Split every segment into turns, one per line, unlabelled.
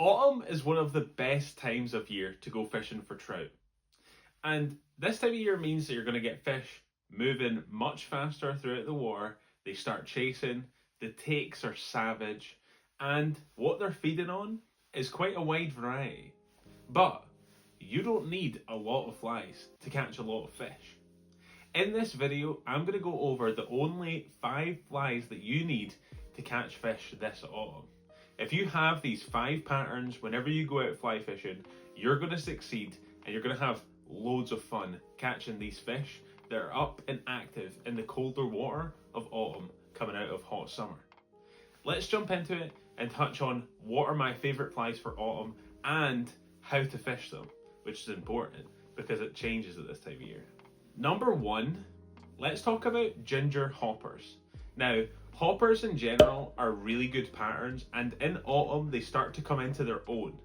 Autumn is one of the best times of year to go fishing for trout. And this time of year means that you're going to get fish moving much faster throughout the water. They start chasing, the takes are savage, and what they're feeding on is quite a wide variety. But you don't need a lot of flies to catch a lot of fish. In this video, I'm going to go over the only 5 flies that you need to catch fish this autumn. If you have these 5 patterns whenever you go out fly fishing, you're going to succeed and you're going to have loads of fun catching these fish that are up and active in the colder water of autumn coming out of hot summer. Let's jump into it and touch on what are my favourite flies for autumn and how to fish them, which is important because it changes at this time of year. Number 1, let's talk about ginger hoppers. Now, hoppers in general are really good patterns, and in autumn they start to come into their own.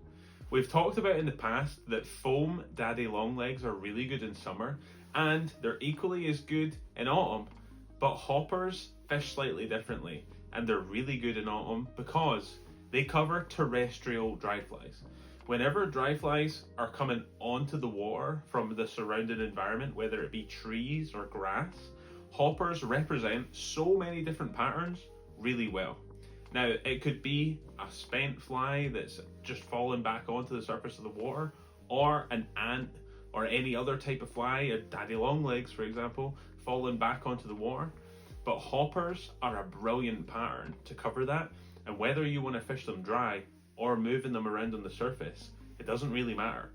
We've talked about in the past that foam daddy longlegs are really good in summer, and they're equally as good in autumn, but hoppers fish slightly differently, and they're really good in autumn because they cover terrestrial dryflies. Whenever dryflies are coming onto the water from the surrounding environment, whether it be trees or grass, hoppers represent so many different patterns really well. Now, it could be a spent fly that's just fallen back onto the surface of the water, or an ant, or any other type of fly, a daddy longlegs for example, falling back onto the water. But hoppers are a brilliant pattern to cover that, and whether you want to fish them dry or moving them around on the surface, it doesn't really matter.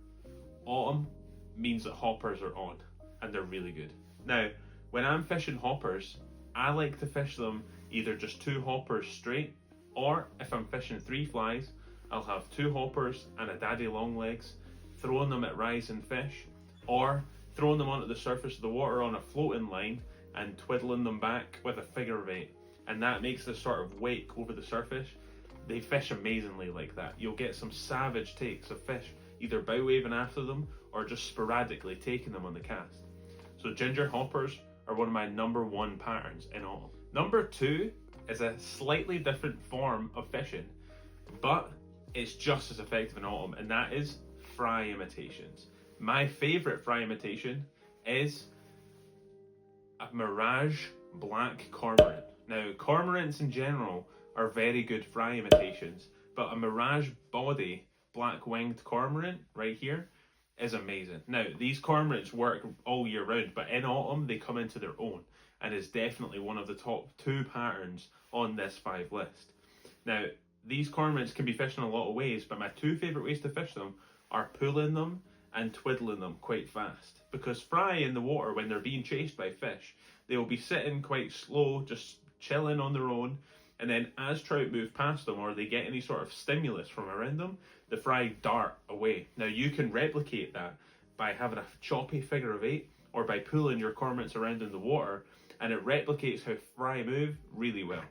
Autumn means that hoppers are on, and they're really good. Now, when I'm fishing hoppers, I like to fish them either just 2 hoppers straight, or if I'm fishing 3 flies, I'll have 2 hoppers and a daddy longlegs, throwing them at rising fish, or throwing them onto the surface of the water on a floating line and twiddling them back with a figure of 8. And that makes this sort of wake over the surface. They fish amazingly like that. You'll get some savage takes of fish either bow waving after them or just sporadically taking them on the cast. So ginger hoppers are one of my number 1 patterns in autumn. Number 2 is a slightly different form of fishing, but it's just as effective in autumn, and that is fry imitations. My favourite fry imitation is a mirage black cormorant. Now, cormorants in general are very good fry imitations, but a mirage body black winged cormorant right here is amazing. Now, these cormorants work all year round, but in autumn they come into their own, and is definitely one of the top 2 patterns on this 5 list. Now, these cormorants can be fished in a lot of ways, but my 2 favourite ways to fish them are pulling them and twiddling them quite fast. Because fry in the water, when they're being chased by fish, they will be sitting quite slow, just chilling on their own, and then as trout move past them or they get any sort of stimulus from around them, the fry dart away. Now, you can replicate that by having a choppy figure of 8 or by pulling your cormorants around in the water, and it replicates how fry move really well.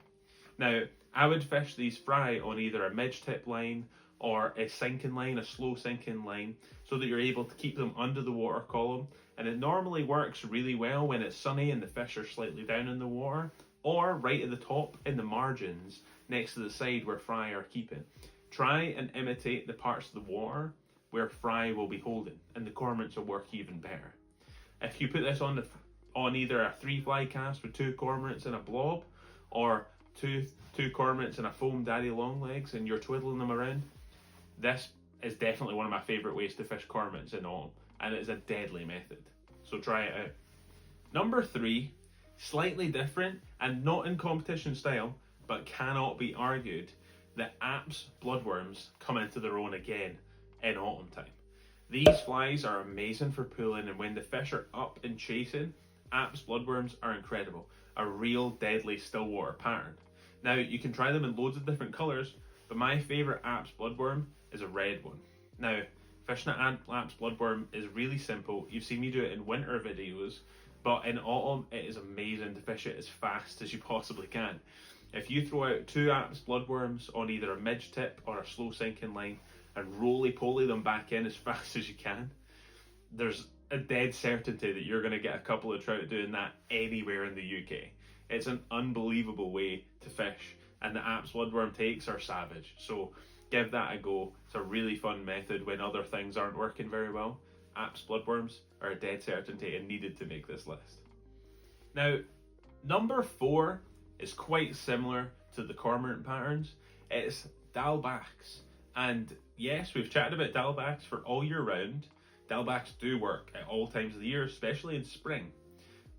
Now, I would fish these fry on either a midge-tip line or a sinking line, a slow sinking line, so that you're able to keep them under the water column. And it normally works really well when it's sunny and the fish are slightly down in the water, or right at the top in the margins next to the side where fry are keeping. Try and imitate the parts of the water where fry will be holding, and the cormorants will work even better. If you put this on either a 3 fly cast with 2 cormorants in a blob, or two cormorants and a foam daddy longlegs, and you're twiddling them around, this is definitely one of my favourite ways to fish cormorants in autumn, and it's a deadly method. So try it out. Number 3, slightly different and not in competition style, but cannot be argued, the Apps bloodworms come into their own again in autumn time. These flies are amazing for pulling, and when the fish are up and chasing, Apps bloodworms are incredible. A real deadly stillwater pattern. Now, you can try them in loads of different colours, but my favourite Apps bloodworm is a red one. Now, fishing an Apps bloodworm is really simple. You've seen me do it in winter videos, but in autumn it is amazing to fish it as fast as you possibly can. If you throw out 2 Apps bloodworms on either a midge tip or a slow sinking line and roly-poly them back in as fast as you can, there's a dead certainty that you're going to get a couple of trout doing that anywhere in the UK. It's an unbelievable way to fish, and the Apps bloodworm takes are savage. So give that a go. It's a really fun method when other things aren't working very well. Apps bloodworms are a dead certainty and needed to make this list. Now, number 4 is quite similar to the cormorant patterns. It's Dialbacks. And yes, we've chatted about Dialbacks for all year round. Dialbacks do work at all times of the year, especially in spring.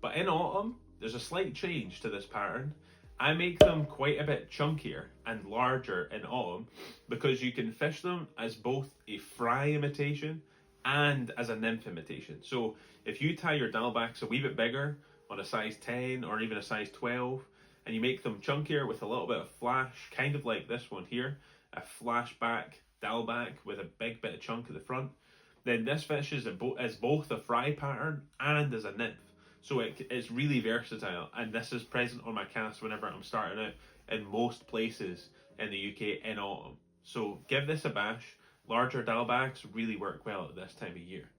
But in autumn, there's a slight change to this pattern. I make them quite a bit chunkier and larger in autumn because you can fish them as both a fry imitation and as a nymph imitation. So if you tie your Dialbacks a wee bit bigger on a size 10 or even a size 12, and you make them chunkier with a little bit of flash, kind of like this one here, a flashback Dialback with a big bit of chunk at the front, then this fish is both a fry pattern and as a nymph. So it's really versatile, and this is present on my cast whenever I'm starting out in most places in the UK in autumn. So give this a bash. Larger Dialbacks really work well at this time of year.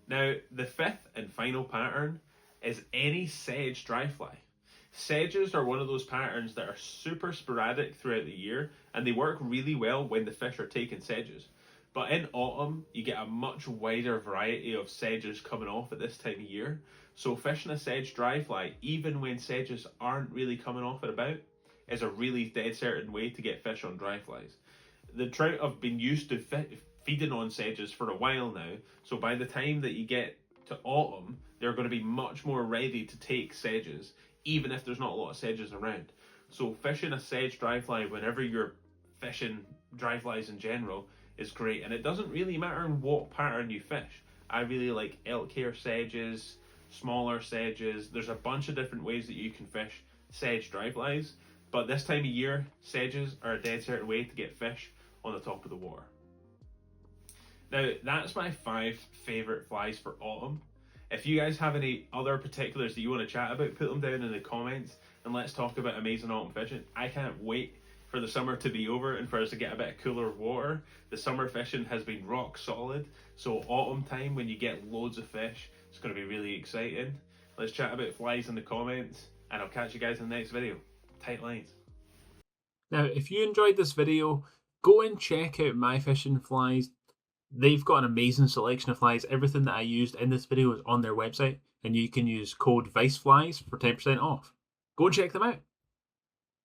Now, the 5th and final pattern is any Sedge Dryfly. Sedges are one of those patterns that are super sporadic throughout the year, and they work really well when the fish are taking sedges. But in autumn, you get a much wider variety of sedges coming off at this time of year. So fishing a Sedge Dryfly, even when sedges aren't really coming off and about, is a really dead certain way to get fish on dryflies. The trout have been used to feeding on sedges for a while now, so by the time that you get to autumn, they're going to be much more ready to take sedges, even if there's not a lot of sedges around. So fishing a Sedge Dryfly whenever you're fishing dryflies in general is great, and it doesn't really matter what pattern you fish. I really like elk hair sedges, smaller sedges. There's a bunch of different ways that you can fish Sedge Dryflies, but this time of year, sedges are a dead certain way to get fish on the top of the water. Now, that's my 5 favourite flies for autumn. If you guys have any other particulars that you want to chat about, put them down in the comments and let's talk about amazing autumn fishing. I can't wait for the summer to be over and for us to get a bit of cooler water. The summer fishing has been rock solid, so autumn time when you get loads of fish, it's going to be really exciting. Let's chat about flies in the comments, and I'll catch you guys in the next video. Tight lines. Now, if you enjoyed this video, go and check out My Fishing Flies. They've got an amazing selection of flies. Everything that I used in this video is on their website, and you can use code VICEFLIES for 10% off. Go and check them out.